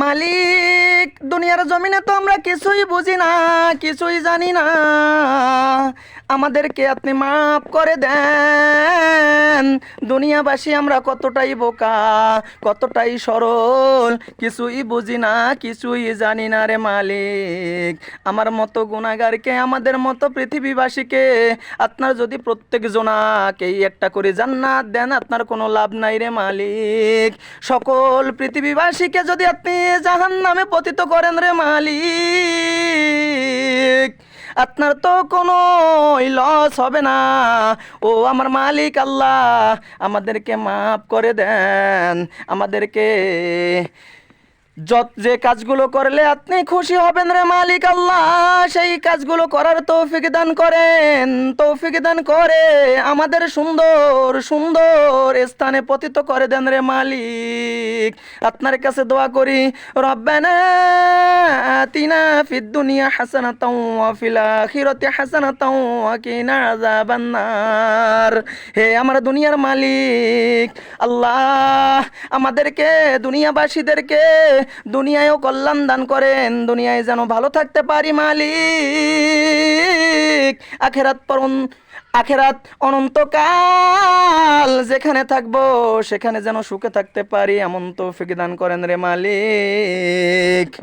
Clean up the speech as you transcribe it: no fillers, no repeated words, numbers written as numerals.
মালিক, দুনিয়ার জমিনে তো আমরা কিছুই বুঝি না, কিছুই জানি না, আমাদেরকে আপনি মাফ করে দেন। দুনিয়াবাসী আমরা কতটাই বোকা, কতটাই সরল, কিছুই বুঝি না, কিছুই জানি না রে মালিক। আমার মতো গুনাহগারকে, আমাদের মতো পৃথিবীবাসীকে আপনার যদি প্রত্যেক জনাকেই একটা করে জান্নাত দেন, আপনার কোনো লাভ নাই রে মালিক। সকল পৃথিবীবাসীকে যদি আপনি জাহান্নামে পতিত করেন রে মালিক, আপনার তো কোনো লস হবে না। ও আমার মালিক আল্লাহ, আমাদেরকে মাফ করে দেন। আমাদেরকে যে কাজগুলো করলে আপনি খুশি হবেন রে মালিক আল্লাহ, সেই কাজগুলো করার তৌফিক দান করেন। তৌফিক দান করে আমাদের সুন্দর সুন্দর স্থানে পতিত করে দেন রে মালিক। আপনার কাছে দোয়া করি, রব্বানা আতিনা ফিদ দুনিয়া হাসানাতাও ওয়া ফিল আখিরাতি হাসানাতাও ওয়া কিনা আযাবান নার। হে আমার দুনিয়ার মালিক আল্লাহ, আমাদেরকে দুনিয়াবাসীদেরকে দুনিয়ায়ও কল্যাণ দান করেন, দুনিয়ায় যেন ভালো থাকতে পারি মালিক। আখেরাত অনন্তকাল যেখানে থাকবো সেখানে যেন সুখে থাকতে পারি, এমন তৌফিক দান করেন রে মালিক।